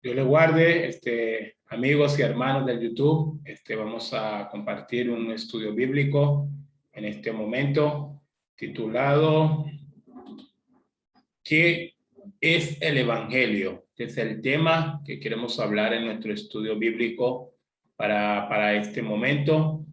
Dios le guarde, amigos y hermanos del YouTube. Vamos a compartir un estudio bíblico en este momento titulado ¿Qué es el Evangelio? Que es el tema que queremos hablar en nuestro estudio bíblico para este momento.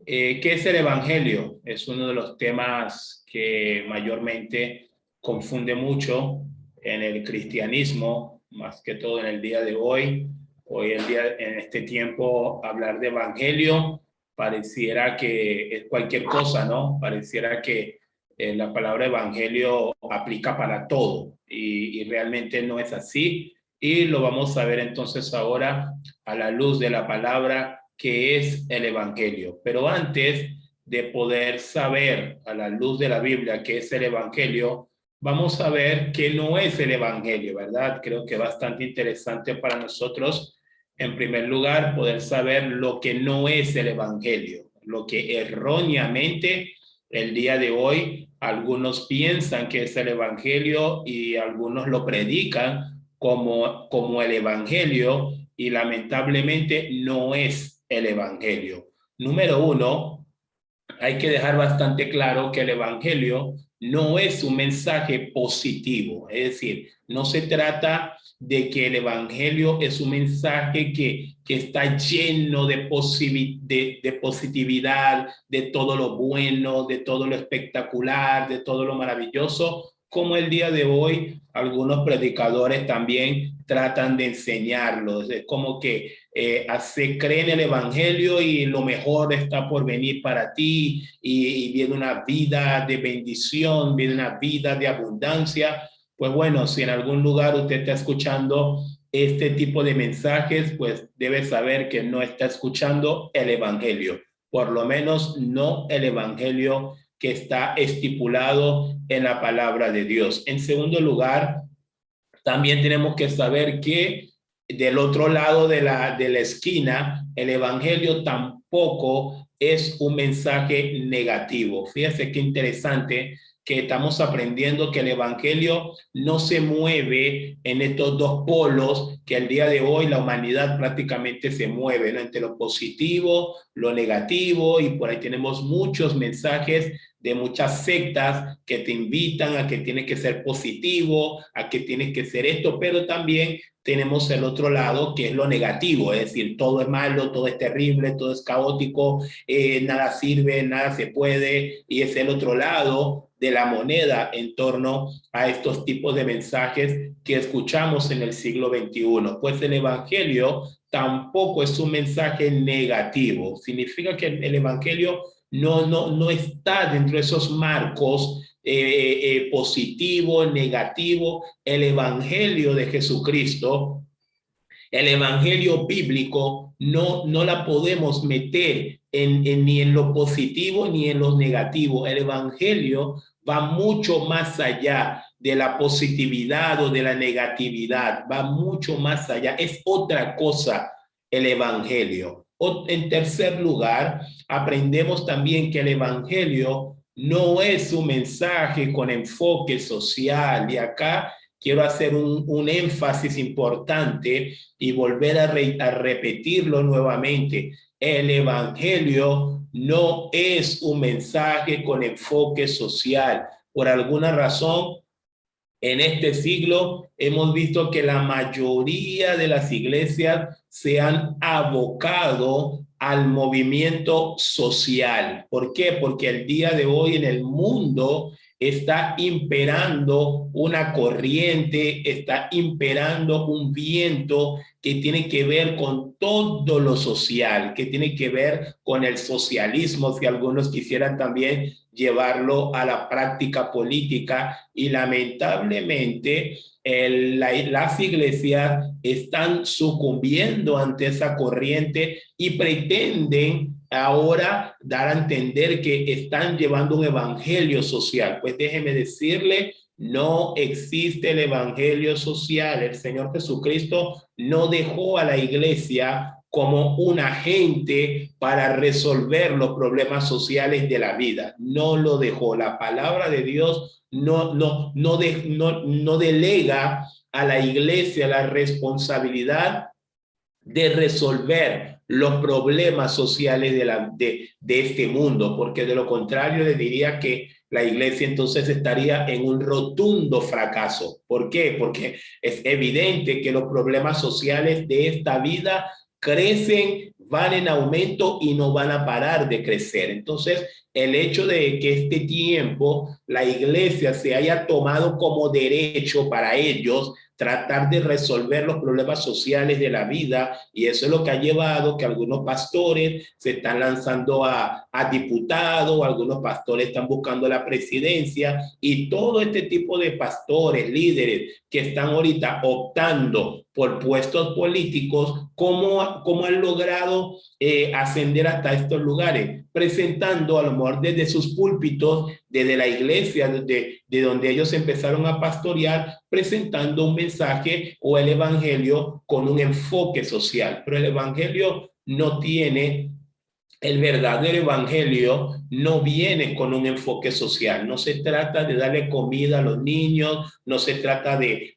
¿Qué es el Evangelio? Es uno de los temas que mayormente confunde mucho en el cristianismo, más que todo en el día de hoy. Hoy en día, en este tiempo, hablar de Evangelio pareciera que es cualquier cosa, ¿no? Pareciera que la palabra Evangelio aplica para todo y realmente no es así. Y lo vamos a ver entonces ahora a la luz de la palabra que es el Evangelio. Pero antes de poder saber a la luz de la Biblia qué es el Evangelio, vamos a ver qué no es el Evangelio, ¿verdad? Creo que es bastante interesante para nosotros, en primer lugar, poder saber lo que no es el Evangelio, lo que erróneamente el día de hoy algunos piensan que es el Evangelio y algunos lo predican como el Evangelio, y lamentablemente no es el Evangelio. Número uno, hay que dejar bastante claro que el Evangelio no es un mensaje positivo, es decir, no se trata de que el Evangelio es un mensaje que está lleno de positividad, de todo lo bueno, de todo lo espectacular, de todo lo maravilloso, como el día de hoy algunos predicadores también tratan de enseñarlos. Es como que creen el Evangelio y lo mejor está por venir para ti y viene una vida de bendición, viene una vida de abundancia. Pues bueno, si en algún lugar usted está escuchando este tipo de mensajes, pues debe saber que no está escuchando el Evangelio, por lo menos no el Evangelio que está estipulado en la palabra de Dios. En segundo lugar, también tenemos que saber que del otro lado de la esquina, el Evangelio tampoco es un mensaje negativo. Fíjese qué interesante que estamos aprendiendo que el Evangelio no se mueve en estos dos polos que el día de hoy la humanidad prácticamente se mueve, ¿no? Entre lo positivo, lo negativo, y por ahí tenemos muchos mensajes de muchas sectas que te invitan a que tienes que ser positivo, a que tienes que ser esto, pero también tenemos el otro lado que es lo negativo, es decir, todo es malo, todo es terrible, todo es caótico, nada sirve, nada se puede, y es el otro lado de la moneda en torno a estos tipos de mensajes que escuchamos en el siglo XXI. Pues el Evangelio tampoco es un mensaje negativo, significa que el Evangelio no está dentro de esos marcos positivo, negativo. El Evangelio de Jesucristo, el Evangelio bíblico, no la podemos meter ni en lo positivo ni en lo negativo. El Evangelio va mucho más allá de la positividad o de la negatividad, va mucho más allá, es otra cosa el Evangelio. En tercer lugar, aprendemos también que el Evangelio no es un mensaje con enfoque social, y acá quiero hacer un énfasis importante y volver a repetirlo nuevamente. El Evangelio no es un mensaje con enfoque social. Por alguna razón, en este siglo hemos visto que la mayoría de las iglesias se han abocado al movimiento social. ¿Por qué? Porque el día de hoy en el mundo está imperando una corriente, está imperando un viento que tiene que ver con todo lo social, que tiene que ver con el socialismo, si algunos quisieran también llevarlo a la práctica política, y lamentablemente las iglesias están sucumbiendo ante esa corriente y pretenden ahora dar a entender que están llevando un evangelio social. Pues déjeme decirle, no existe el evangelio social. El Señor Jesucristo no dejó a la iglesia como un agente para resolver los problemas sociales de la vida. No lo dejó. La palabra de Dios no delega a la iglesia la responsabilidad de resolver los problemas sociales de este mundo, porque de lo contrario le diría que la iglesia entonces estaría en un rotundo fracaso. ¿Por qué? Porque es evidente que los problemas sociales de esta vida crecen, van en aumento y no van a parar de crecer. Entonces, el hecho de que este tiempo la iglesia se haya tomado como derecho para ellos tratar de resolver los problemas sociales de la vida, y eso es lo que ha llevado que algunos pastores se están lanzando a diputados, algunos pastores están buscando la presidencia, y todo este tipo de pastores, líderes que están ahorita optando por puestos políticos, ¿cómo han logrado ascender hasta estos lugares? Presentando a lo mejor desde sus púlpitos, desde la iglesia, de donde ellos empezaron a pastorear, presentando un mensaje o el evangelio con un enfoque social. Pero el evangelio no tiene, el verdadero evangelio no viene con un enfoque social. No se trata de darle comida a los niños, no se trata de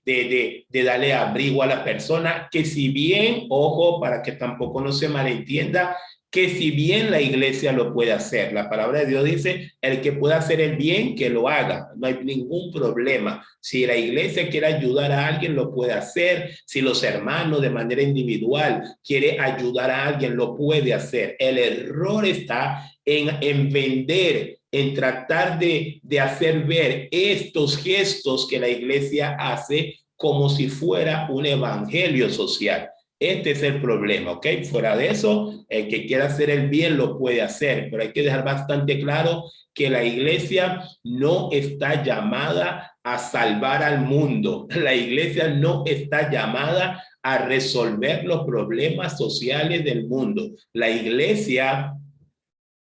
darle abrigo a la persona, que si bien, ojo, para que tampoco no se malentienda, que si bien la iglesia lo puede hacer, la palabra de Dios dice, el que pueda hacer el bien, que lo haga, no hay ningún problema. Si la iglesia quiere ayudar a alguien, lo puede hacer. Si los hermanos de manera individual quiere ayudar a alguien, lo puede hacer. El error está en vender, en tratar de hacer ver estos gestos que la iglesia hace como si fuera un evangelio social. Este es el problema, ¿ok? Fuera de eso, el que quiera hacer el bien lo puede hacer, pero hay que dejar bastante claro que la iglesia no está llamada a salvar al mundo. La iglesia no está llamada a resolver los problemas sociales del mundo. La iglesia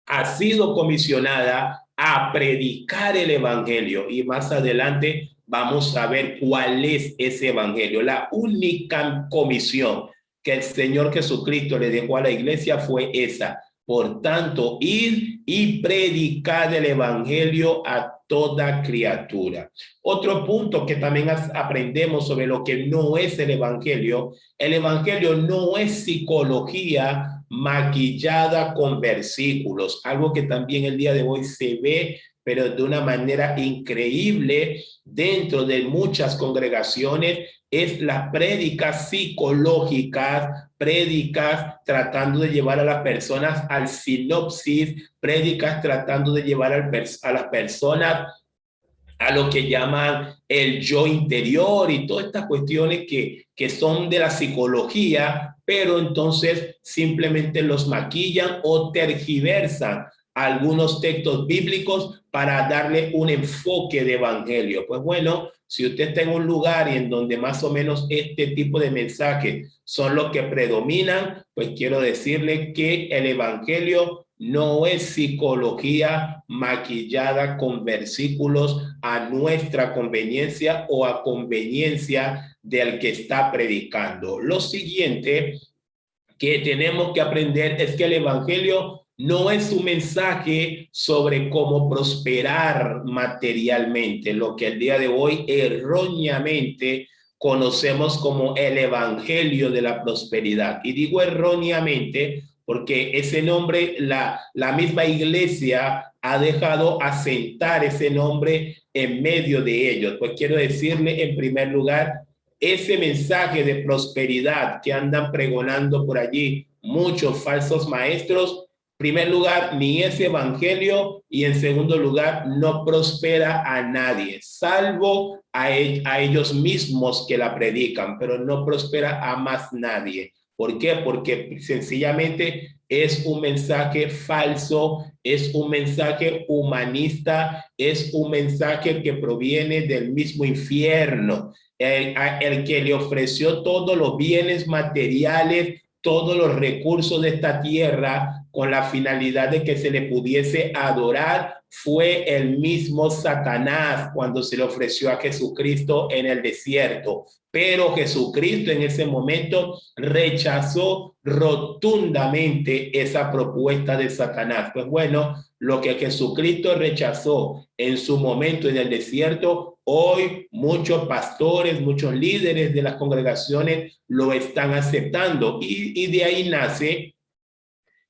ha sido comisionada a predicar el evangelio, y más adelante vamos a ver cuál es ese evangelio. La única comisión que el Señor Jesucristo le dejó a la iglesia fue esa. Por tanto, id y predicad el evangelio a toda criatura. Otro punto que también aprendemos sobre lo que no es el evangelio no es psicología maquillada con versículos, algo que también el día de hoy se ve, pero de una manera increíble dentro de muchas congregaciones, es las prédicas psicológicas, prédicas tratando de llevar a las personas al sinopsis, prédicas tratando de llevar a las personas a lo que llaman el yo interior y todas estas cuestiones que son de la psicología, pero entonces simplemente los maquillan o tergiversan algunos textos bíblicos para darle un enfoque de evangelio. Pues bueno, si usted está en un lugar y en donde más o menos este tipo de mensajes son los que predominan, pues quiero decirle que el evangelio no es psicología maquillada con versículos a nuestra conveniencia o a conveniencia del que está predicando. Lo siguiente que tenemos que aprender es que el evangelio no es un mensaje sobre cómo prosperar materialmente, lo que el día de hoy erróneamente conocemos como el evangelio de la prosperidad. Y digo erróneamente porque ese nombre, la misma iglesia ha dejado asentar ese nombre en medio de ellos. Pues quiero decirle en primer lugar, ese mensaje de prosperidad que andan pregonando por allí muchos falsos maestros, en primer lugar, ni ese evangelio, y en segundo lugar, no prospera a nadie, salvo a ellos mismos que la predican, pero no prospera a más nadie. ¿Por qué? Porque sencillamente es un mensaje falso, es un mensaje humanista, es un mensaje que proviene del mismo infierno. El que le ofreció todos los bienes materiales, todos los recursos de esta tierra, con la finalidad de que se le pudiese adorar fue el mismo Satanás cuando se le ofreció a Jesucristo en el desierto. Pero Jesucristo en ese momento rechazó rotundamente esa propuesta de Satanás. Pues bueno, lo que Jesucristo rechazó en su momento en el desierto, hoy muchos pastores, muchos líderes de las congregaciones lo están aceptando y de ahí nace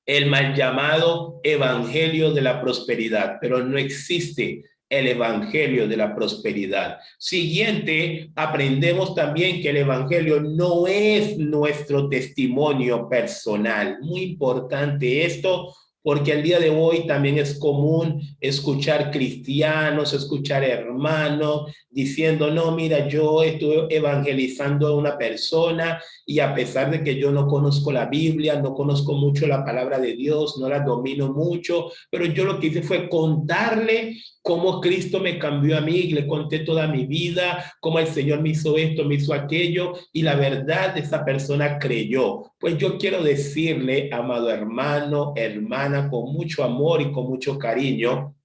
el mal llamado evangelio de la prosperidad, pero no existe el evangelio de la prosperidad. Siguiente, aprendemos también que el evangelio no es nuestro testimonio personal. Muy importante esto, porque el día de hoy también es común escuchar cristianos, escuchar hermanos diciendo, no, mira, yo estoy evangelizando a una persona y a pesar de que yo no conozco la Biblia, no conozco mucho la palabra de Dios, no la domino mucho, pero yo lo que hice fue contarle cómo Cristo me cambió a mí, le conté toda mi vida, cómo el Señor me hizo esto, me hizo aquello, y la verdad esa persona creyó. Pues yo quiero decirle, amado hermano, hermana, con mucho amor y con mucho cariño,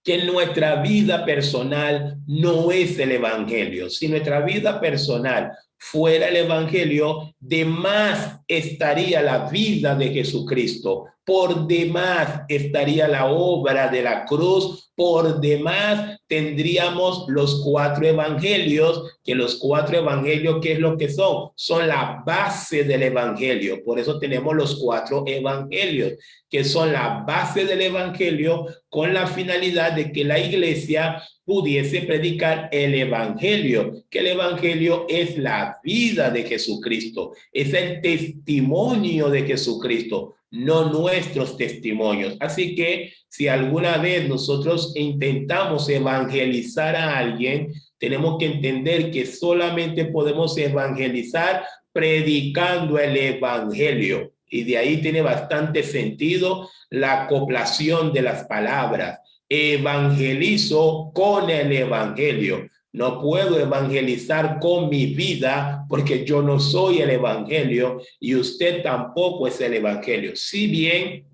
que nuestra vida personal no es el evangelio. Si nuestra vida personal fuera el evangelio, de más estaría la vida de Jesucristo, por demás estaría la obra de la cruz, por demás tendríamos los 4 evangelios, que los 4 evangelios, ¿qué es lo que son? Son la base del evangelio. Por eso tenemos los 4 evangelios, que son la base del evangelio, con la finalidad de que la iglesia pudiese predicar el evangelio, que el evangelio es la vida de Jesucristo, es el testimonio de Jesucristo, no nuestros testimonios. Así que si alguna vez nosotros intentamos evangelizar a alguien, tenemos que entender que solamente podemos evangelizar predicando el evangelio. Y de ahí tiene bastante sentido la acoplación de las palabras. Evangelizo con el evangelio. No puedo evangelizar con mi vida porque yo no soy el evangelio y usted tampoco es el evangelio. Si bien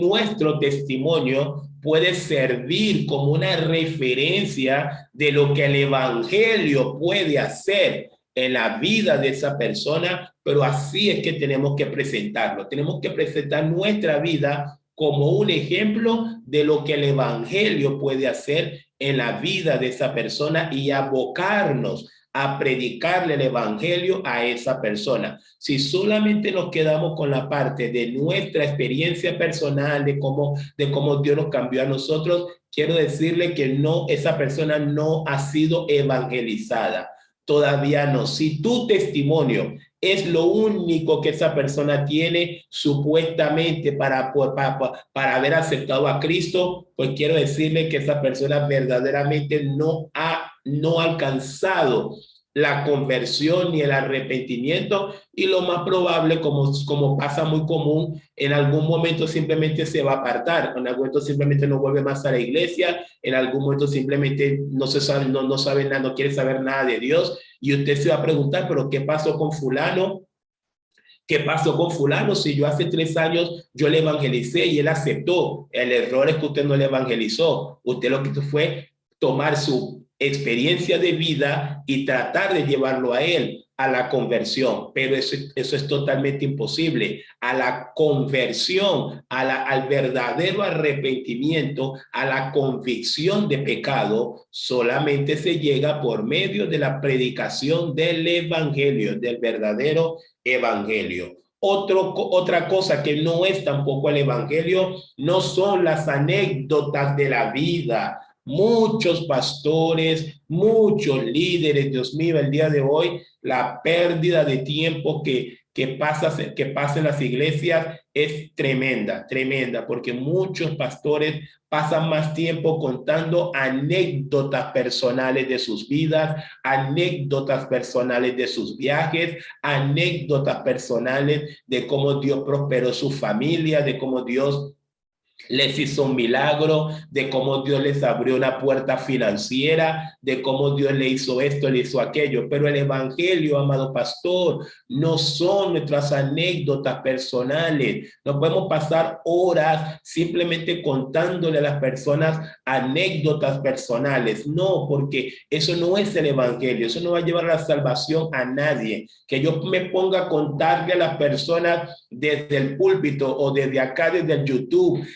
nuestro testimonio puede servir como una referencia de lo que el evangelio puede hacer en la vida de esa persona, pero así es que tenemos que presentarlo. Tenemos que presentar nuestra vida como un ejemplo de lo que el evangelio puede hacer en la vida de esa persona y abocarnos a predicarle el evangelio a esa persona. Si solamente nos quedamos con la parte de nuestra experiencia personal, de cómo Dios nos cambió a nosotros, quiero decirle que no, esa persona no ha sido evangelizada. Todavía no. Si tu testimonio es lo único que esa persona tiene supuestamente para haber aceptado a Cristo, pues quiero decirle que esa persona verdaderamente no ha alcanzado la conversión ni el arrepentimiento, y lo más probable, como pasa muy común, en algún momento simplemente se va a apartar, en algún momento simplemente no vuelve más a la iglesia, en algún momento simplemente no sabe nada, no quiere saber nada de Dios, y usted se va a preguntar, pero ¿qué pasó con fulano? ¿Qué pasó con fulano? Si yo hace 3 años yo le evangelicé y él aceptó. El error es que usted no le evangelizó. Usted lo que hizo fue tomar su experiencia de vida y tratar de llevarlo a él a la conversión, pero eso es totalmente imposible. A la conversión, al verdadero arrepentimiento, a la convicción de pecado, solamente se llega por medio de la predicación del evangelio, del verdadero evangelio. Otra cosa que no es tampoco el evangelio, no son las anécdotas de la vida. Muchos pastores, muchos líderes, Dios mío, el día de hoy, la pérdida de tiempo que pasa en las iglesias es tremenda, tremenda, porque muchos pastores pasan más tiempo contando anécdotas personales de sus vidas, anécdotas personales de sus viajes, anécdotas personales de cómo Dios prosperó su familia, de cómo Dios les hizo un milagro, de cómo Dios les abrió una puerta financiera, de cómo Dios le hizo esto, le hizo aquello. Pero el evangelio, amado pastor, no son nuestras anécdotas personales. No podemos pasar horas simplemente contándole a las personas anécdotas personales. No, porque eso no es el evangelio. Eso no va a llevar a la salvación a nadie. Que yo me ponga a contarle a las personas desde el púlpito o desde acá, desde el YouTube,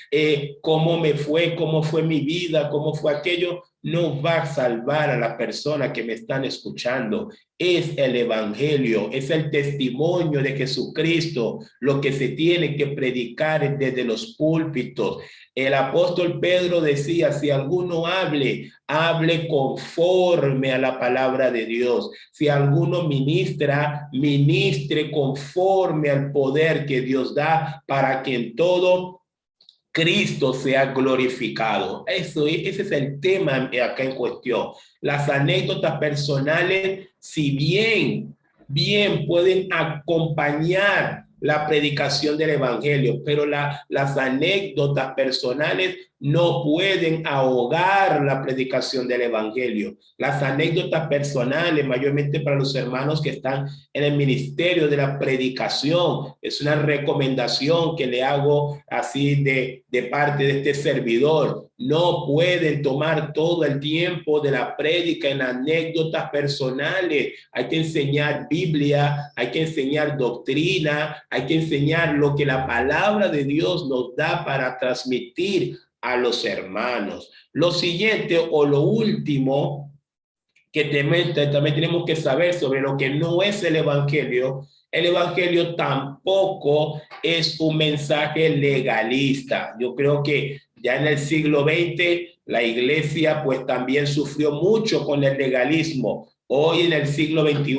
cómo me fue, cómo fue mi vida, cómo fue aquello, no va a salvar a las personas que me están escuchando. Es el evangelio, es el testimonio de Jesucristo, lo que se tiene que predicar desde los púlpitos. El apóstol Pedro decía, si alguno hable, hable conforme a la palabra de Dios. Si alguno ministra, ministre conforme al poder que Dios da para que en todo Cristo sea glorificado. Ese es el tema acá en cuestión. Las anécdotas personales, si bien pueden acompañar la predicación del evangelio, pero las anécdotas personales no pueden ahogar la predicación del evangelio. Las anécdotas personales, mayormente para los hermanos que están en el ministerio de la predicación, es una recomendación que le hago así de parte de este servidor. No pueden tomar todo el tiempo de la prédica en anécdotas personales. Hay que enseñar Biblia, hay que enseñar doctrina, hay que enseñar lo que la palabra de Dios nos da para transmitir a los hermanos. Lo siguiente o lo último que también tenemos que saber sobre lo que no es el evangelio tampoco es un mensaje legalista. Yo creo que ya en el siglo XX la iglesia pues también sufrió mucho con el legalismo. Hoy en el siglo XXI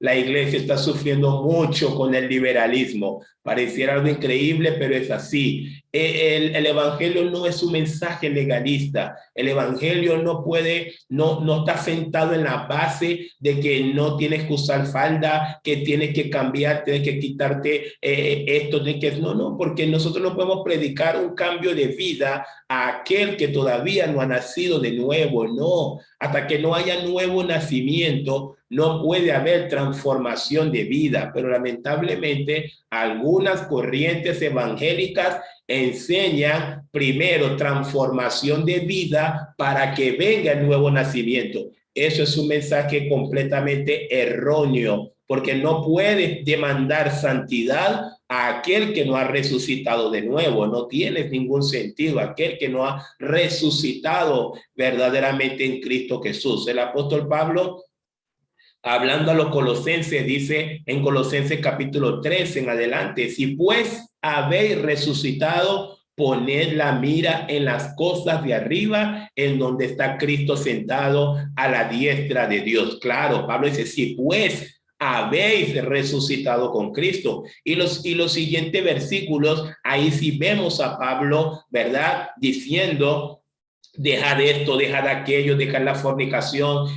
la iglesia está sufriendo mucho con el liberalismo. Pareciera algo increíble, pero es así. El evangelio no es un mensaje legalista. El evangelio no está sentado en la base de que no tienes que usar falda, que tienes que cambiar, tienes que quitarte esto, no, porque nosotros no podemos predicar un cambio de vida a aquel que todavía no ha nacido de nuevo, no. Hasta que no haya nuevo nacimiento, no puede haber transformación de vida, pero lamentablemente algunas corrientes evangélicas enseñan primero transformación de vida para que venga el nuevo nacimiento. Eso es un mensaje completamente erróneo, porque no puedes demandar santidad a aquel que no ha resucitado de nuevo. No tiene ningún sentido. Aquel que no ha resucitado verdaderamente en Cristo Jesús. El apóstol Pablo, hablando a los colosenses, dice en Colosenses capítulo 3 en adelante, si pues habéis resucitado, poned la mira en las cosas de arriba, en donde está Cristo sentado a la diestra de Dios. Claro, Pablo dice, si pues habéis resucitado con Cristo. Y los siguientes versículos, ahí sí vemos a Pablo, ¿verdad? Diciendo, deja de esto, deja de aquello, deja la fornicación,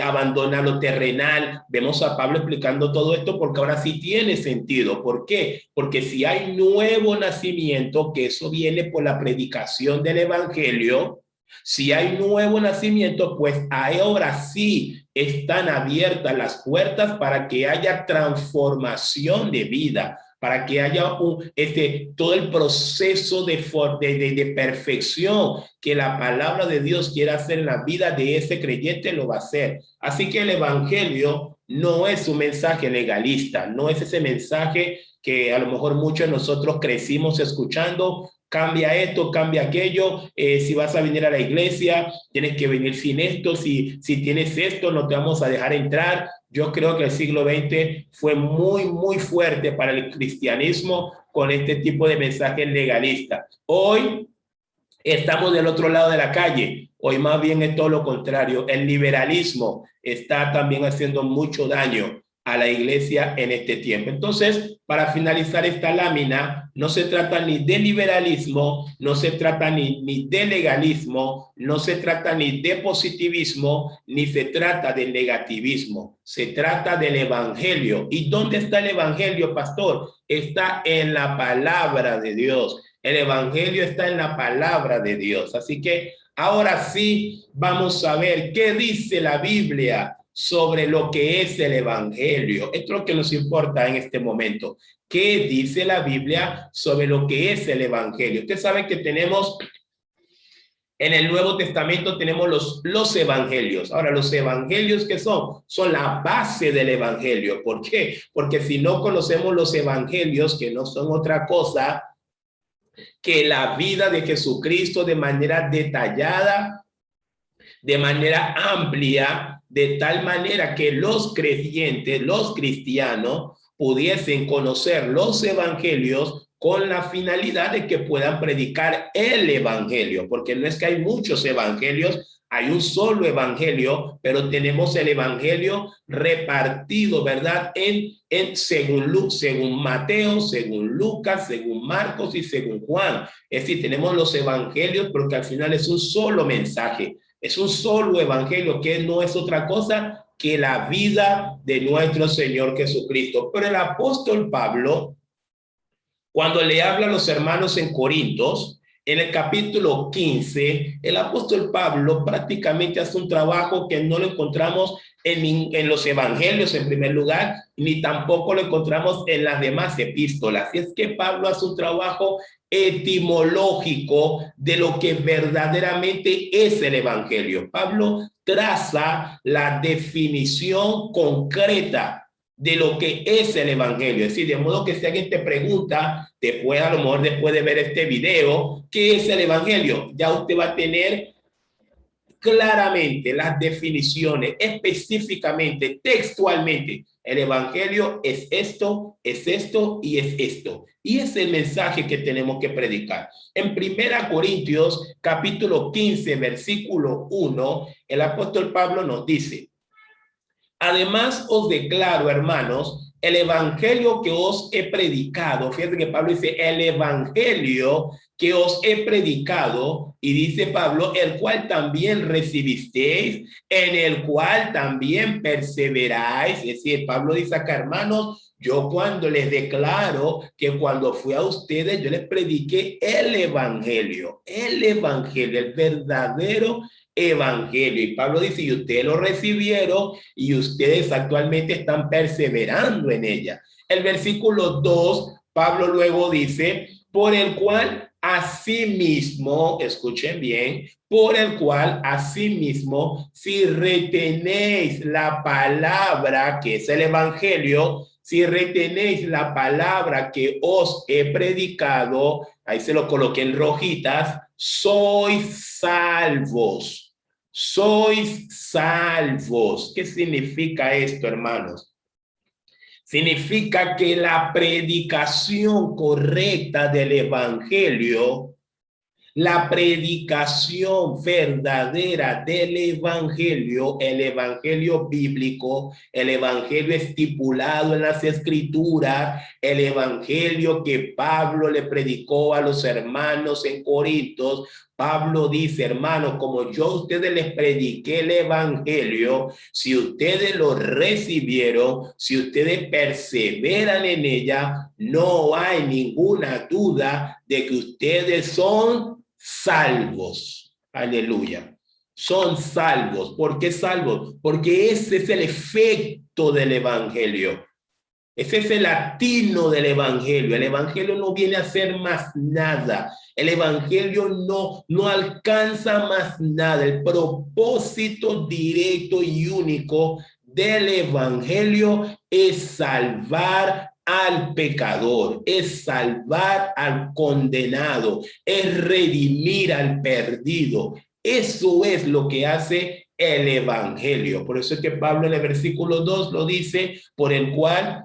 abandona lo terrenal. Vemos a Pablo explicando todo esto porque ahora sí tiene sentido. ¿Por qué? Porque si hay nuevo nacimiento, que eso viene por la predicación del evangelio, si hay nuevo nacimiento, pues ahora sí están abiertas las puertas para que haya transformación de vida, para que haya todo el proceso de perfección que la palabra de Dios quiere hacer en la vida de ese creyente, lo va a hacer. Así que el evangelio no es un mensaje legalista, no es ese mensaje que a lo mejor muchos de nosotros crecimos escuchando. Cambia esto, cambia aquello, si vas a venir a la iglesia, tienes que venir sin esto, si tienes esto, no te vamos a dejar entrar. Yo creo que el siglo XX fue muy fuerte para el cristianismo con este tipo de mensajes legalistas. Hoy estamos del otro lado de la calle. Hoy más bien es todo lo contrario. El liberalismo está también haciendo mucho daño a la iglesia en este tiempo. Entonces, para finalizar esta lámina, no se trata ni de liberalismo, no se trata ni de legalismo, no se trata ni de positivismo, ni se trata de negativismo. Se trata del evangelio. ¿Y dónde está el evangelio, pastor? Está en la palabra de Dios. El evangelio está en la palabra de Dios. Así que ahora sí vamos a ver qué dice la Biblia sobre lo que es el evangelio. Esto es lo que nos importa en este momento. ¿Qué dice la Biblia sobre lo que es el evangelio? Usted sabe que tenemos en el Nuevo Testamento tenemos los evangelios. Ahora, los evangelios, ¿qué son? Son la base del evangelio. ¿Por qué? Porque si no conocemos los evangelios, que no son otra cosa que la vida de Jesucristo de manera detallada, de manera amplia, de tal manera que los creyentes, los cristianos, pudiesen conocer los evangelios con la finalidad de que puedan predicar el evangelio, porque no es que hay muchos evangelios, hay un solo evangelio, pero tenemos el evangelio repartido, ¿verdad? Según Mateo, según Lucas, según Marcos y según Juan. Es decir, tenemos los evangelios porque al final es un solo mensaje. Es un solo evangelio que no es otra cosa que la vida de nuestro Señor Jesucristo. Pero el apóstol Pablo, cuando le habla a los hermanos en Corintios, en el capítulo 15, el apóstol Pablo prácticamente hace un trabajo que no lo encontramos en los evangelios en primer lugar, ni tampoco lo encontramos en las demás epístolas. Y es que Pablo hace un trabajo etimológico de lo que verdaderamente es el evangelio. Pablo traza la definición concreta de lo que es el evangelio. Es decir, de modo que si alguien te pregunta, después a lo mejor después de ver este video, ¿qué es el evangelio? Ya usted va a tener claramente las definiciones, específicamente, textualmente. El evangelio es esto y es esto. Y es el mensaje que tenemos que predicar. En 1 Corintios, capítulo 15, versículo 1, el apóstol Pablo nos dice: además os declaro, hermanos, el evangelio que os he predicado. Fíjate que Pablo dice el evangelio que os he predicado, y dice Pablo, el cual también recibisteis, en el cual también perseveráis. Es decir, Pablo dice acá, hermanos, yo cuando les declaro que cuando fui a ustedes, yo les prediqué el evangelio, el verdadero evangelio. Y Pablo dice, y ustedes lo recibieron y ustedes actualmente están perseverando en ella. El versículo 2, Pablo luego dice, por el cual asimismo, escuchen bien, por el cual asimismo, si retenéis la palabra que es el evangelio, si retenéis la palabra que os he predicado, ahí se lo coloqué en rojitas, sois salvos. Sois salvos. ¿Qué significa esto, hermanos? Significa que la predicación correcta del evangelio, la predicación verdadera del evangelio, el evangelio bíblico, el evangelio estipulado en las escrituras, el evangelio que Pablo le predicó a los hermanos en Corintios. Pablo dice, hermanos, como yo a ustedes les prediqué el evangelio, si ustedes lo recibieron, si ustedes perseveran en ella, no hay ninguna duda de que ustedes son salvos. Aleluya. Son salvos. ¿Por qué salvos? Porque ese es el efecto del evangelio. Ese es el latino del evangelio. El evangelio no viene a ser más nada. El evangelio no alcanza más nada. El propósito directo y único del evangelio es salvar al pecador, es salvar al condenado, es redimir al perdido. Eso es lo que hace el evangelio. Por eso es que Pablo en el versículo 2 lo dice, por el cual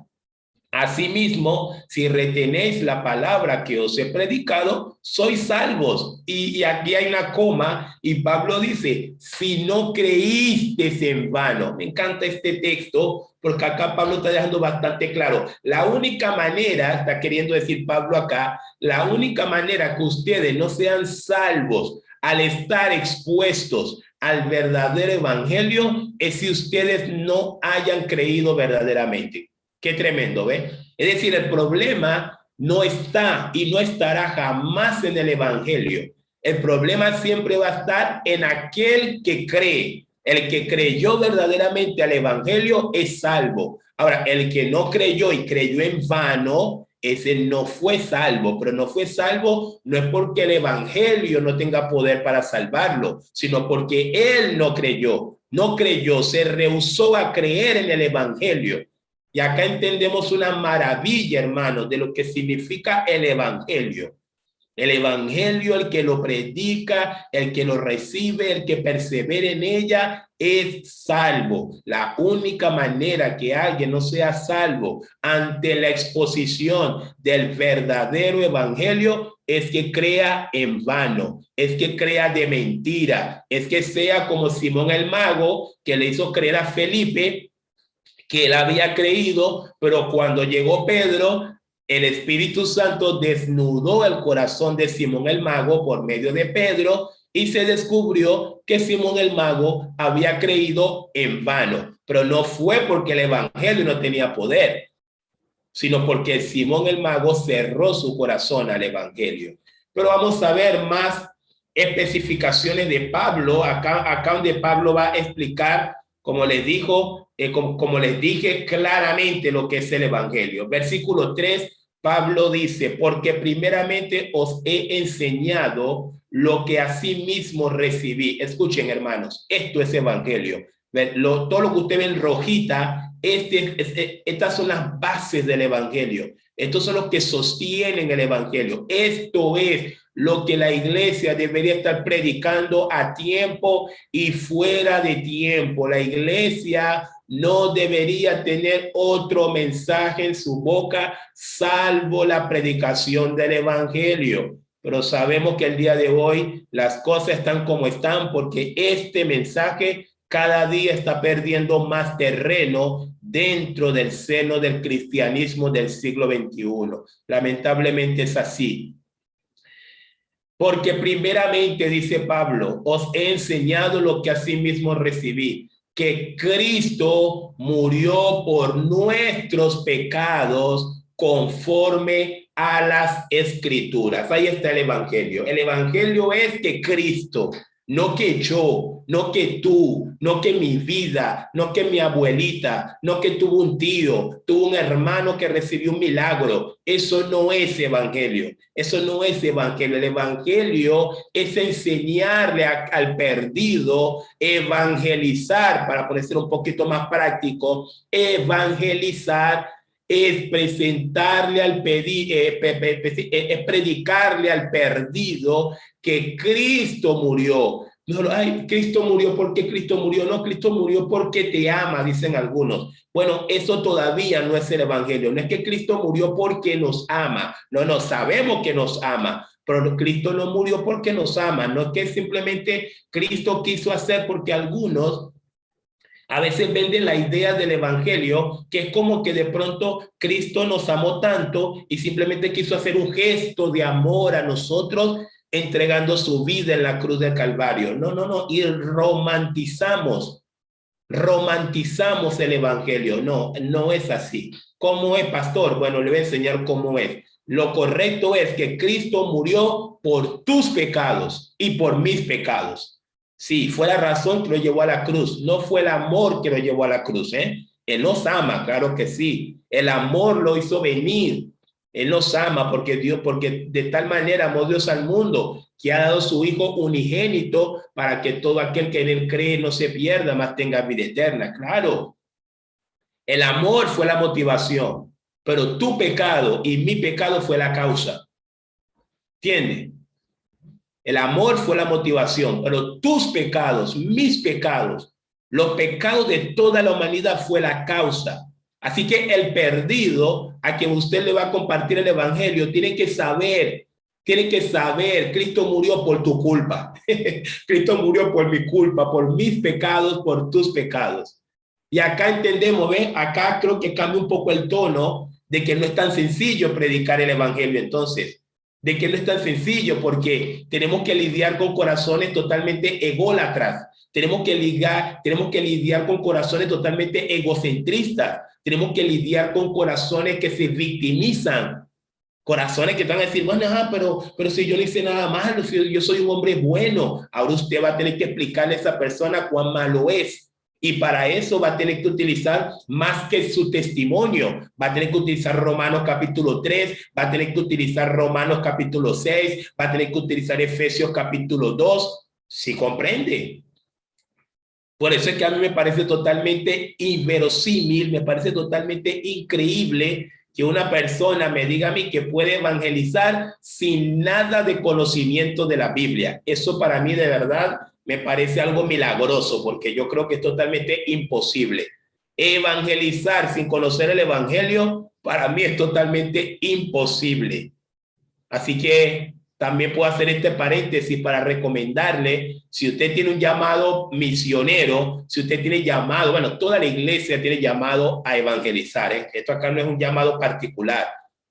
asimismo, si retenéis la palabra que os he predicado, sois salvos. Y aquí hay una coma y Pablo dice, si no creísteis en vano. Me encanta este texto porque acá Pablo está dejando bastante claro. La única manera, está queriendo decir Pablo acá, la única manera que ustedes no sean salvos al estar expuestos al verdadero evangelio es si ustedes no hayan creído verdaderamente. Qué tremendo, ¿ve? Es decir, el problema no está y no estará jamás en el evangelio. El problema siempre va a estar en aquel que cree. El que creyó verdaderamente al evangelio es salvo. Ahora, el que no creyó y creyó en vano, ese no fue salvo, pero no fue salvo no es porque el evangelio no tenga poder para salvarlo, sino porque él no creyó, se rehusó a creer en el evangelio. Y acá entendemos una maravilla, hermanos, de lo que significa el evangelio. El evangelio, el que lo predica, el que lo recibe, el que persevera en ella, es salvo. La única manera que alguien no sea salvo ante la exposición del verdadero evangelio es que crea en vano, es que crea de mentira, es que sea como Simón el mago, que le hizo creer a Felipe que él había creído, pero cuando llegó Pedro, el Espíritu Santo desnudó el corazón de Simón el mago por medio de Pedro y se descubrió que Simón el mago había creído en vano, pero no fue porque el evangelio no tenía poder, sino porque Simón el mago cerró su corazón al evangelio. Pero vamos a ver más especificaciones de Pablo, acá donde Pablo va a explicar, como les dijo, como les dije claramente lo que es el evangelio. Versículo 3, Pablo dice, porque primeramente os he enseñado lo que asimismo recibí. Escuchen, hermanos, esto es evangelio. Todo lo que usted ve en rojita, estas son las bases del evangelio. Estos son los que sostienen el evangelio. Esto es lo que la iglesia debería estar predicando a tiempo y fuera de tiempo. La iglesia no debería tener otro mensaje en su boca salvo la predicación del evangelio. Pero sabemos que el día de hoy las cosas están como están porque este mensaje cada día está perdiendo más terreno dentro del seno del cristianismo del siglo XXI. Lamentablemente es así. Porque primeramente, dice Pablo, os he enseñado lo que asimismo recibí, que Cristo murió por nuestros pecados conforme a las escrituras. Ahí está el evangelio. El evangelio es que Cristo, no que yo, no que tú, no que mi vida, no que mi abuelita, no que tuvo un tío, tuvo un hermano que recibió un milagro. Eso no es evangelio. Eso no es evangelio. El evangelio es enseñarle al perdido, evangelizar, para ponerse un poquito más práctico, evangelizar es presentarle al es predicarle al perdido que Cristo murió. No, ay, Cristo murió porque Cristo murió. No, Cristo murió porque te ama, dicen algunos. Bueno, eso todavía no es el evangelio. No es que Cristo murió porque nos ama. No, sabemos que nos ama. Pero Cristo no murió porque nos ama. No es que simplemente Cristo quiso hacer, porque algunos a veces venden la idea del evangelio, que es como que de pronto Cristo nos amó tanto y simplemente quiso hacer un gesto de amor a nosotros entregando su vida en la cruz del Calvario. No. Y romantizamos el evangelio. No es así. ¿Cómo es, pastor? Bueno, le voy a enseñar cómo es. Lo correcto es que Cristo murió por tus pecados y por mis pecados. Sí, fue la razón que lo llevó a la cruz, no fue el amor que lo llevó a la cruz, ¿eh? Él nos ama, claro que sí. El amor lo hizo venir. Él nos ama porque de tal manera amó Dios al mundo que ha dado su Hijo unigénito para que todo aquel que en él cree no se pierda, mas tenga vida eterna. Claro, el amor fue la motivación, pero tu pecado y mi pecado fue la causa. ¿Entiendes? El amor fue la motivación, pero tus pecados, mis pecados, los pecados de toda la humanidad fue la causa. Así que el perdido a quien usted le va a compartir el evangelio tiene que saber, Cristo murió por tu culpa. Cristo murió por mi culpa, por mis pecados, por tus pecados. Y acá entendemos, ¿ves? Acá creo que cambia un poco el tono de que no es tan sencillo predicar el evangelio entonces. De que no es tan sencillo porque tenemos que lidiar con corazones totalmente ególatras, tenemos que lidiar con corazones totalmente egocentristas, tenemos que lidiar con corazones que se victimizan. Corazones que están a decir, bueno, pero si yo no hice nada malo, si yo soy un hombre bueno. Ahora usted va a tener que explicarle a esa persona cuán malo es. Y para eso va a tener que utilizar más que su testimonio. Va a tener que utilizar Romanos capítulo 3, va a tener que utilizar Romanos capítulo 6, va a tener que utilizar Efesios capítulo 2. ¿Sí comprende? Por eso es que a mí me parece totalmente inverosímil, me parece totalmente increíble que una persona me diga a mí que puede evangelizar sin nada de conocimiento de la Biblia. Eso para mí de verdad me parece algo milagroso, porque yo creo que es totalmente imposible. Evangelizar sin conocer el Evangelio, para mí es totalmente imposible. Así que también puedo hacer este paréntesis para recomendarle, si usted tiene un llamado misionero, si usted tiene llamado, bueno, toda la iglesia tiene llamado a evangelizar, ¿eh? Esto acá no es un llamado particular.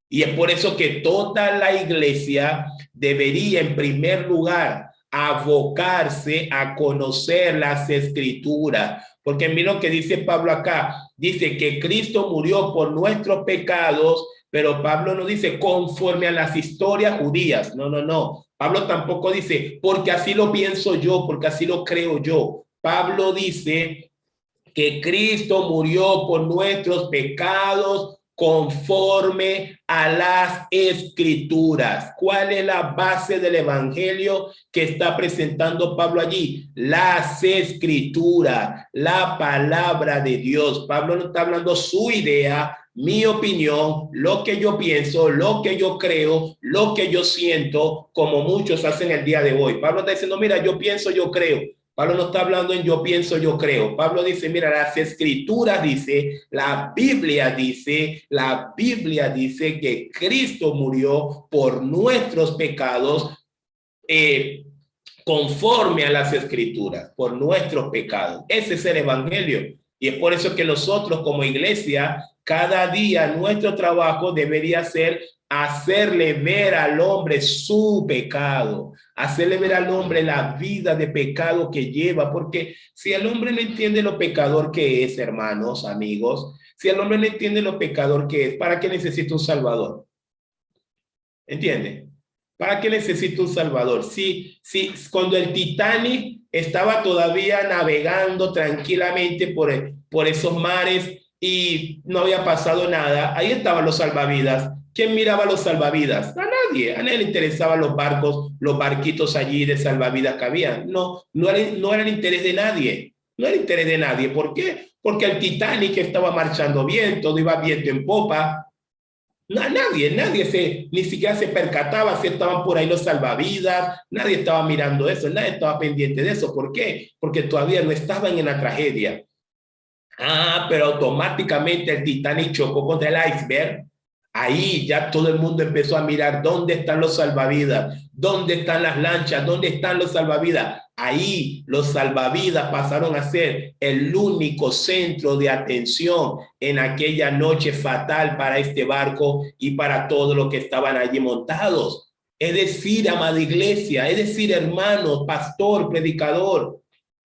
Y es por eso que toda la iglesia debería, en primer lugar, abocarse a conocer las escrituras. Porque mira lo que dice Pablo acá, dice que Cristo murió por nuestros pecados, pero Pablo no dice conforme a las historias judías. No, no, no. Pablo tampoco dice porque así lo pienso yo, porque así lo creo yo. Pablo dice que Cristo murió por nuestros pecados conforme a las escrituras. ¿Cuál es la base del evangelio que está presentando Pablo allí? Las escrituras, la palabra de Dios. Pablo no está hablando su idea, mi opinión, lo que yo pienso, lo que yo creo, lo que yo siento, como muchos hacen el día de hoy. Pablo está diciendo, mira, yo pienso, yo creo. Pablo no está hablando en yo pienso, yo creo. Pablo dice, mira, las escrituras dice, la Biblia dice que Cristo murió por nuestros pecados conforme a las escrituras, por nuestros pecados. Ese es el evangelio. Y es por eso que nosotros como iglesia, cada día nuestro trabajo debería ser hacerle ver al hombre su pecado, hacerle ver al hombre la vida de pecado que lleva, porque si el hombre no entiende lo pecador que es, hermanos, amigos, si el hombre no entiende lo pecador que es, ¿para qué necesita un salvador? ¿Entiende? ¿Para qué necesita un salvador? Si cuando el Titanic estaba todavía navegando tranquilamente por esos mares y no había pasado nada, ahí estaban los salvavidas. ¿Quién miraba los salvavidas? A nadie le interesaban los barcos, los barquitos allí de salvavidas que había. No era el interés de nadie. No era el interés de nadie. ¿Por qué? Porque el Titanic estaba marchando bien, todo iba viento en popa. Nadie ni siquiera se percataba si estaban por ahí los salvavidas, nadie estaba mirando eso, nadie estaba pendiente de eso. ¿Por qué? Porque todavía no estaban en la tragedia. Pero automáticamente el Titanic chocó contra el iceberg. Ahí ya todo el mundo empezó a mirar dónde están los salvavidas, dónde están las lanchas, dónde están los salvavidas. Ahí los salvavidas pasaron a ser el único centro de atención en aquella noche fatal para este barco y para todos los que estaban allí montados. Es decir, amada iglesia, es decir, hermanos, pastor, predicador,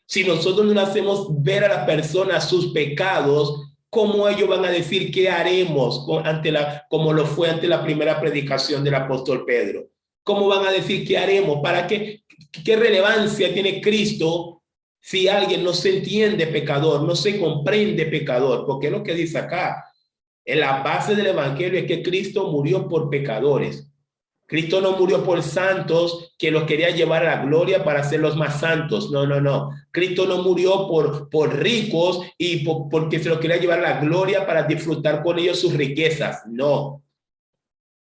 si nosotros no le hacemos ver a las personas sus pecados, ¿cómo ellos van a decir qué haremos como lo fue ante la primera predicación del apóstol Pedro? ¿Cómo van a decir qué haremos? ¿Para qué? ¿Qué relevancia tiene Cristo si alguien no se entiende pecador, no se comprende pecador? Porque es lo que dice acá. En la base del evangelio es que Cristo murió por pecadores. Cristo no murió por santos que los quería llevar a la gloria para hacerlos más santos. No, no, no. Cristo no murió por ricos y porque se los quería llevar a la gloria para disfrutar con ellos sus riquezas. No.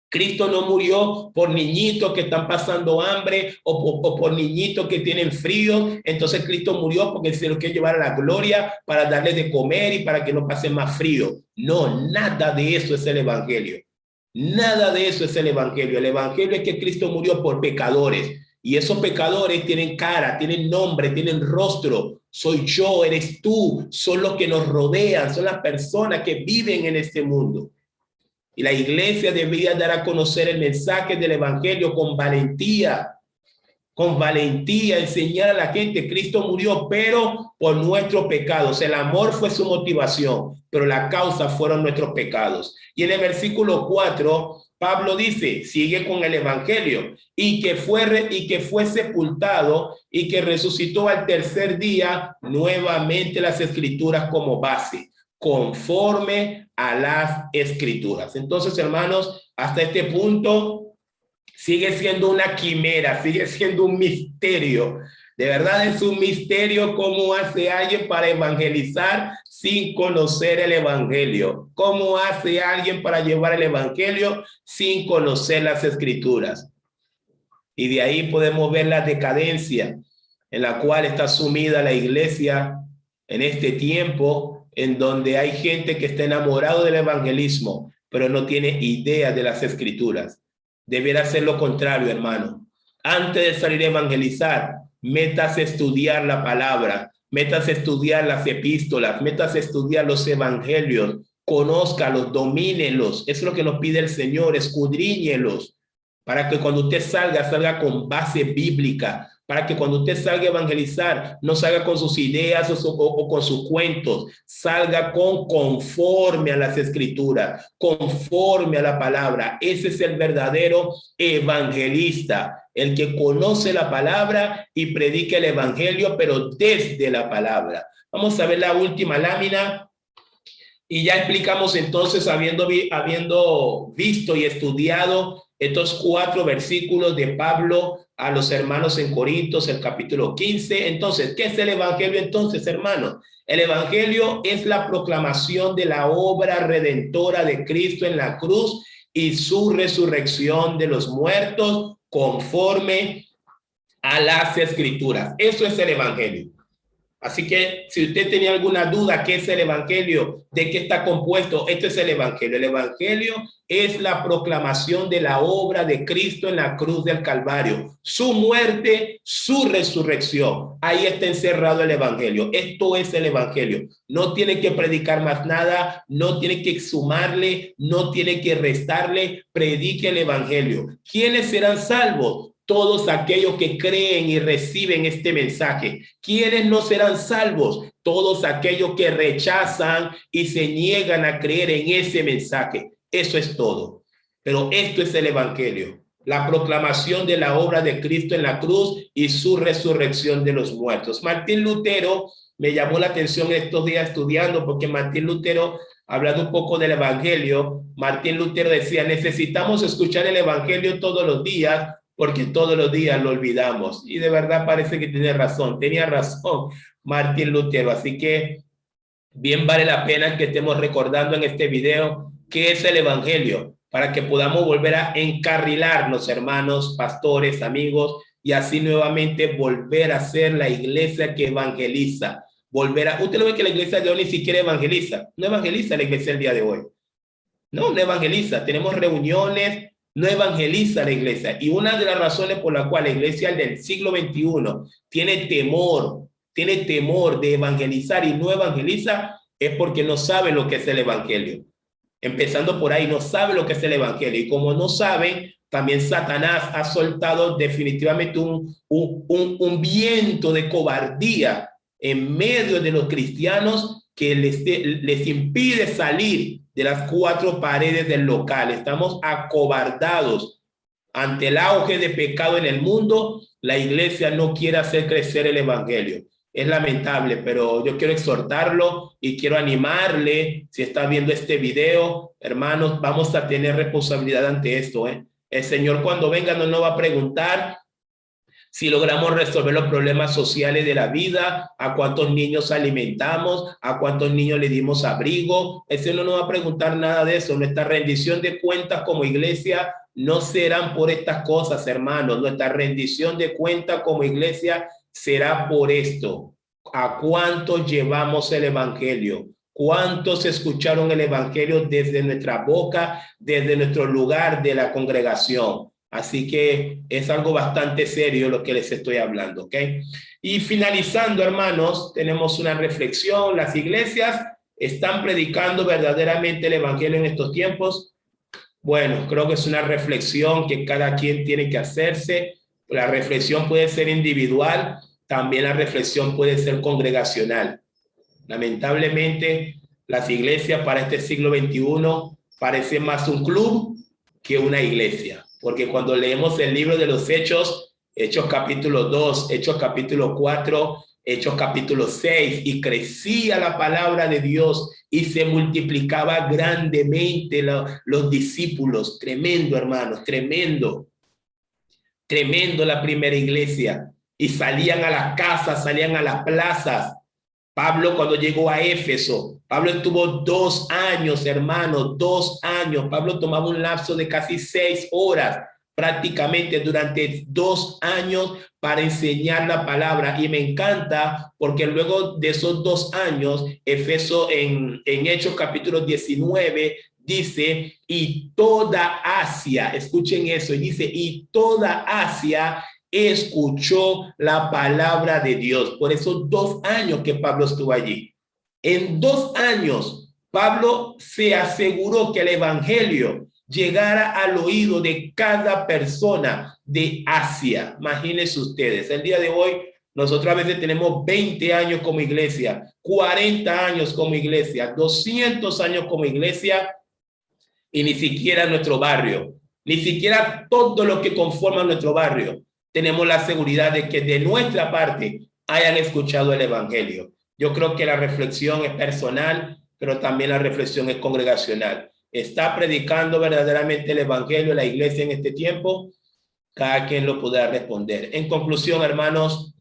Cristo no murió por niñitos que están pasando hambre o por niñitos que tienen frío. Entonces Cristo murió porque se los quiere llevar a la gloria para darles de comer y para que no pasen más frío. No, nada de eso es el evangelio. Nada de eso es el evangelio. El evangelio es que Cristo murió por pecadores y esos pecadores tienen cara, tienen nombre, tienen rostro. Soy yo, eres tú, son los que nos rodean, son las personas que viven en este mundo. Y la iglesia debería dar a conocer el mensaje del evangelio con valentía. con valentía, enseñar a la gente, Cristo murió, pero por nuestros pecados. El amor fue su motivación, pero la causa fueron nuestros pecados. Y en el versículo 4, Pablo dice, sigue con el evangelio, y que fue sepultado y que resucitó al tercer día, nuevamente las escrituras como base, conforme a las escrituras. Entonces, hermanos, hasta este punto sigue siendo una quimera, sigue siendo un misterio. De verdad es un misterio cómo hace alguien para evangelizar sin conocer el evangelio. ¿Cómo hace alguien para llevar el evangelio sin conocer las escrituras? Y de ahí podemos ver la decadencia en la cual está sumida la iglesia en este tiempo, en donde hay gente que está enamorado del evangelismo, pero no tiene idea de las escrituras. Deberá ser lo contrario, hermano. Antes de salir a evangelizar, métase a estudiar la palabra, métase a estudiar las epístolas, métase a estudiar los evangelios, conózcalos, domínelos. Eso es lo que nos pide el Señor, escudriñelos, para que cuando usted salga con base bíblica, para que cuando usted salga a evangelizar, no salga con sus ideas o con sus cuentos, salga conforme a las escrituras, conforme a la palabra. Ese es el verdadero evangelista, el que conoce la palabra y predica el evangelio, pero desde la palabra. Vamos a ver la última lámina. Y ya explicamos entonces, habiendo visto y estudiado estos 4 versículos de Pablo a los hermanos en Corintios, el capítulo 15. Entonces, ¿qué es el evangelio entonces, hermanos? El evangelio es la proclamación de la obra redentora de Cristo en la cruz y su resurrección de los muertos conforme a las escrituras. Eso es el evangelio. Así que si usted tenía alguna duda, ¿qué es el evangelio? ¿De qué está compuesto? Esto es el evangelio. El evangelio es la proclamación de la obra de Cristo en la cruz del Calvario, su muerte, su resurrección. Ahí está encerrado el evangelio. Esto es el evangelio. No tiene que predicar más nada, no tiene que sumarle, no tiene que restarle. Predique el evangelio. ¿Quiénes serán salvos? Todos aquellos que creen y reciben este mensaje. ¿Quiénes no serán salvos? Todos aquellos que rechazan y se niegan a creer en ese mensaje. Eso es todo. Pero esto es el evangelio, la proclamación de la obra de Cristo en la cruz y su resurrección de los muertos. Martín Lutero me llamó la atención estos días estudiando, porque Martín Lutero, hablando un poco del evangelio, Martín Lutero decía, necesitamos escuchar el evangelio todos los días, porque todos los días lo olvidamos. Y de verdad parece que tenía razón Martín Lutero. Así que bien vale la pena que estemos recordando en este video qué es el evangelio, para que podamos volver a encarrilarnos, hermanos, pastores, amigos, y así nuevamente volver a ser la iglesia que evangeliza. Usted lo ve que la iglesia de hoy ni siquiera evangeliza. No evangeliza la iglesia el día de hoy. No evangeliza. Tenemos reuniones, no evangeliza la iglesia. Y una de las razones por la cual la iglesia del siglo XXI tiene temor de evangelizar y no evangeliza, es porque no sabe lo que es el evangelio. Empezando por ahí, no sabe lo que es el evangelio. Y como no saben, también Satanás ha soltado definitivamente un viento de cobardía en medio de los cristianos que les impide salir de las 4 paredes del local. Estamos acobardados ante el auge de pecado en el mundo. La iglesia no quiere hacer crecer el evangelio. Es lamentable, pero yo quiero exhortarlo y quiero animarle. Si está viendo este video, hermanos, vamos a tener responsabilidad ante esto. El Señor, cuando venga, no nos va a preguntar si logramos resolver los problemas sociales de la vida, a cuántos niños alimentamos, a cuántos niños le dimos abrigo. El Señor no nos va a preguntar nada de eso. Nuestra rendición de cuentas como iglesia no serán por estas cosas, hermanos. Nuestra rendición de cuentas como iglesia será por esto. ¿A cuántos llevamos el evangelio? ¿Cuántos escucharon el evangelio desde nuestra boca, desde nuestro lugar de la congregación? Así que es algo bastante serio lo que les estoy hablando, ¿ok? Y finalizando, hermanos, tenemos una reflexión. ¿Las iglesias están predicando verdaderamente el evangelio en estos tiempos? Bueno, creo que es una reflexión que cada quien tiene que hacerse. La reflexión puede ser individual, también la reflexión puede ser congregacional. Lamentablemente, las iglesias para este siglo XXI parecen más un club que una iglesia, porque cuando leemos el libro de los Hechos, Hechos capítulo 2, Hechos capítulo 4, Hechos capítulo 6, y crecía la palabra de Dios y se multiplicaba grandemente los discípulos. Tremendo, hermanos, tremendo. Tremendo la primera iglesia. Y salían a las casas, salían a las plazas. Pablo, cuando llegó a Éfeso, Pablo estuvo 2 años, hermanos, 2 años. Pablo tomaba un lapso de casi 6 horas prácticamente durante 2 años para enseñar la palabra. Y me encanta porque luego de esos 2 años, Éfeso en Hechos capítulo 19 dice, y toda Asia, escuchen eso, y dice, y toda Asia escuchó la palabra de Dios. Por esos 2 años que Pablo estuvo allí. En 2 años, Pablo se aseguró que el evangelio llegara al oído de cada persona de Asia. Imagínense ustedes, el día de hoy nosotros a veces tenemos 20 años como iglesia, 40 años como iglesia, 200 años como iglesia, y ni siquiera nuestro barrio, ni siquiera todo lo que conforma nuestro barrio, tenemos la seguridad de que de nuestra parte hayan escuchado el evangelio. Yo creo que la reflexión es personal, pero también la reflexión es congregacional. ¿Está predicando verdaderamente el evangelio la iglesia en este tiempo? Cada quien lo podrá responder. En conclusión, hermanos,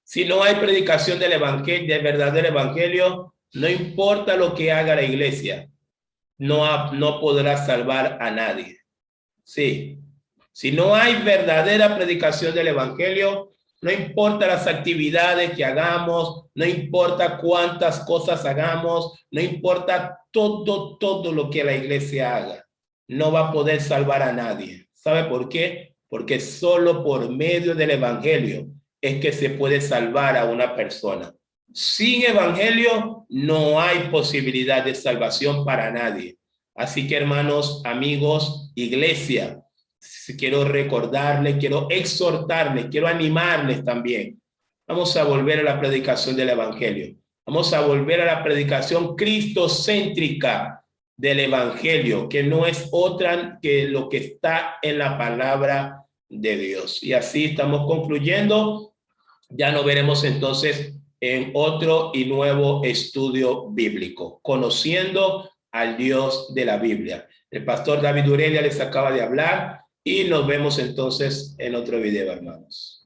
si no hay predicación del evangelio, del verdadero evangelio, no importa lo que haga la iglesia, no podrá salvar a nadie. Sí, si no hay verdadera predicación del evangelio, no importa las actividades que hagamos, no importa cuántas cosas hagamos, no importa todo lo que la iglesia haga, no va a poder salvar a nadie. ¿Sabe por qué? Porque solo por medio del evangelio es que se puede salvar a una persona. Sin evangelio no hay posibilidad de salvación para nadie. Así que, hermanos, amigos, iglesia, quiero recordarles, quiero exhortarles, quiero animarles también. Vamos a volver a la predicación del evangelio. Vamos a volver a la predicación cristocéntrica del evangelio, que no es otra que lo que está en la palabra de Dios. Y así estamos concluyendo. Ya nos veremos entonces en otro y nuevo estudio bíblico, conociendo al Dios de la Biblia. El pastor David Urelia les acaba de hablar y nos vemos entonces en otro video, hermanos.